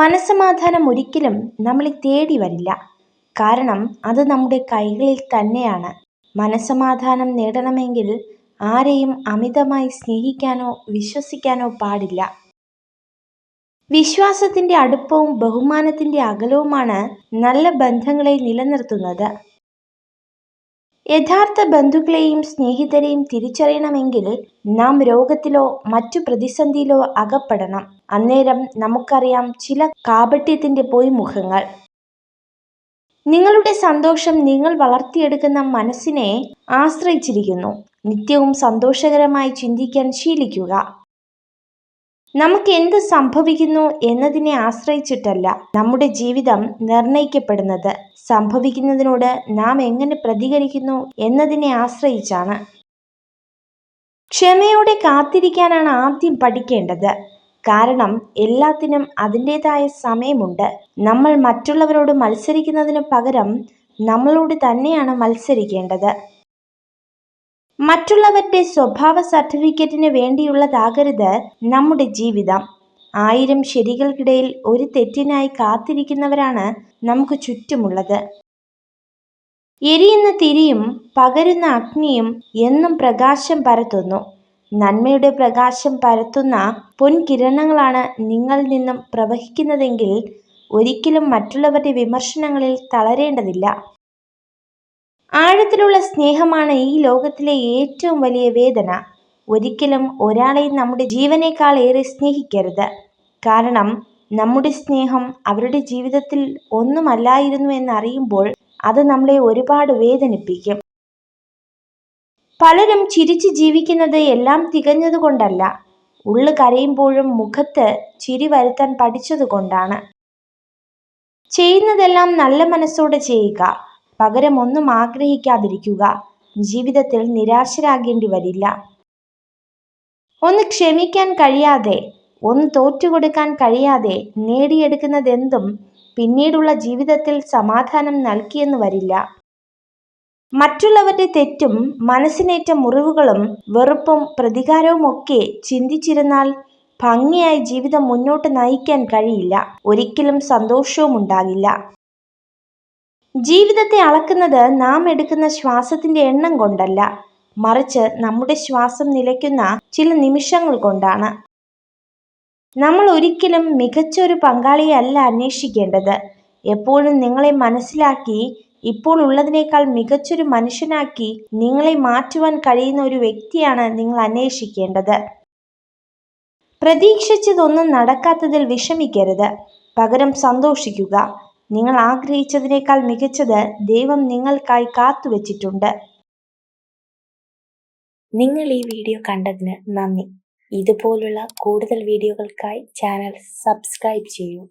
മനസ്സമാധാനം ഒരിക്കലും നമ്മളെ തേടി വരില്ല. കാരണം അത് നമ്മുടെ കൈകളിൽ തന്നെയാണ്. മനസ്സമാധാനം നേടണമെങ്കിൽ ആരെയും അമിതമായി സ്നേഹിക്കാനോ വിശ്വസിക്കാനോ പാടില്ല. വിശ്വാസത്തിന്റെ അടുപ്പവും ബഹുമാനത്തിന്റെ അകലവുമാണ് നല്ല ബന്ധങ്ങളെ നിലനിർത്തുന്നത്. യഥാർത്ഥ ബന്ധുക്കളെയും സ്നേഹിതരെയും തിരിച്ചറിയണമെങ്കിൽ നാം രോഗത്തിലോ മറ്റു പ്രതിസന്ധിയിലോ അകപ്പെടണം. അന്നേരം നമുക്കറിയാം ചില കാപട്യത്തിന്റെ പൊയ്മുഖങ്ങൾ. നിങ്ങളുടെ സന്തോഷം നിങ്ങൾ വളർത്തിയെടുക്കുന്ന മനസ്സിനെ ആശ്രയിച്ചിരിക്കുന്നു. നിത്യവും സന്തോഷകരമായി ചിന്തിക്കാൻ ശീലിക്കുക. നമുക്ക് എന്ത് സംഭവിക്കുന്നു എന്നതിനെ ആശ്രയിച്ചിട്ടല്ല നമ്മുടെ ജീവിതം നിർണയിക്കപ്പെടുന്നത്. സംഭവിക്കുന്നതിനോട് നാം എങ്ങനെ പ്രതികരിക്കുന്നു എന്നതിനെ ആശ്രയിച്ചാണ്. ക്ഷമയോടെ കാത്തിരിക്കാനാണ് ആദ്യം പഠിക്കേണ്ടത്. കാരണം എല്ലാത്തിനും അതിൻ്റെതായ സമയമുണ്ട്. നമ്മൾ മറ്റുള്ളവരോട് മത്സരിക്കുന്നതിന് പകരം നമ്മളോട് തന്നെയാണ് മത്സരിക്കേണ്ടത്. മറ്റുള്ളവരുടെ സ്വഭാവ സർട്ടിഫിക്കറ്റിന് വേണ്ടിയുള്ളതാകരുത് നമ്മുടെ ജീവിതം. 1000 ശരികൾക്കിടയിൽ ഒരു തെറ്റിനായി കാത്തിരിക്കുന്നവരാണ് നമുക്ക് ചുറ്റുമുള്ളത്. എരിയുന്ന തിരിയും പകരുന്ന അഗ്നിയും എന്നും പ്രകാശം പരത്തുന്നു. നന്മയുടെ പ്രകാശം പരത്തുന്ന പൊൻകിരണങ്ങളാണ് നിങ്ങളിൽ നിന്നും പ്രവഹിക്കുന്നതെങ്കിൽ ഒരിക്കലും മറ്റുള്ളവരുടെ വിമർശനങ്ങളിൽ തളരേണ്ടതില്ല. ആഴത്തിലുള്ള സ്നേഹമാണ് ഈ ലോകത്തിലെ ഏറ്റവും വലിയ വേദന. ഒരിക്കലും ഒരാളെയും നമ്മുടെ ജീവനേക്കാൾ ഏറെ സ്നേഹിക്കരുത്. കാരണം നമ്മുടെ സ്നേഹം അവരുടെ ജീവിതത്തിൽ ഒന്നുമല്ലായിരുന്നു എന്നറിയുമ്പോൾ അത് നമ്മളെ ഒരുപാട് വേദനിപ്പിക്കും. പലരും ചിരിച്ച് ജീവിക്കുന്നത് എല്ലാം തികഞ്ഞതുകൊണ്ടല്ല, ഉള്ളു കരയുമ്പോഴും മുഖത്ത് ചിരി വരുത്താൻ പഠിച്ചതുകൊണ്ടാണ്. ചെയ്യുന്നതെല്ലാം നല്ല മനസ്സോടെ ചെയ്യുക. പകരം ഒന്നും ആഗ്രഹിക്കാതിരിക്കുക. ജീവിതത്തിൽ നിരാശരാകേണ്ടി വരില്ല. ഒന്ന് ക്ഷമിക്കാൻ കഴിയാതെ, ഒന്ന് തോറ്റുകൊടുക്കാൻ കഴിയാതെ നേടിയെടുക്കുന്നതെന്തും പിന്നീടുള്ള ജീവിതത്തിൽ സമാധാനം നൽകിയെന്ന് വരില്ല. മറ്റുള്ളവരുടെ തെറ്റും മനസ്സിനേറ്റ മുറിവുകളും വെറുപ്പും പ്രതികാരവും ഒക്കെ ചിന്തിച്ചിരുന്നാൽ ഭംഗിയായി ജീവിതം മുന്നോട്ട് നയിക്കാൻ കഴിയില്ല. ഒരിക്കലും സന്തോഷവും ഉണ്ടാകില്ല. ജീവിതത്തെ അളക്കുന്നത് നാം എടുക്കുന്ന ശ്വാസത്തിന്റെ എണ്ണം കൊണ്ടല്ല, മറിച്ച് നമ്മുടെ ശ്വാസം നിലയ്ക്കുന്ന ചില നിമിഷങ്ങൾ കൊണ്ടാണ്. നമ്മൾ ഒരിക്കലും മികച്ച ഒരു പങ്കാളിയെ അല്ല അന്വേഷിക്കേണ്ടത്. എപ്പോഴും നിങ്ങളെ മനസ്സിലാക്കി ഇപ്പോൾ ഉള്ളതിനേക്കാൾ മികച്ചൊരു മനുഷ്യനാക്കി നിങ്ങളെ മാറ്റുവാൻ കഴിയുന്ന ഒരു വ്യക്തിയാണ് നിങ്ങൾ അന്വേഷിക്കേണ്ടത്. പ്രതീക്ഷിച്ചതൊന്നും നടക്കാത്തതിൽ വിഷമിക്കരുത്. പകരം സന്തോഷിക്കുക. നിങ്ങൾ ആഗ്രഹിച്ചതിനേക്കാൾ മികച്ചത് ദൈവം നിങ്ങൾക്കായി കാത്തുവച്ചിട്ടുണ്ട്. നിങ്ങൾ ഈ വീഡിയോ കണ്ടതിന് നന്ദി. ഇതുപോലുള്ള കൂടുതൽ വീഡിയോകൾക്കായി ചാനൽ സബ്സ്ക്രൈബ് ചെയ്യൂ.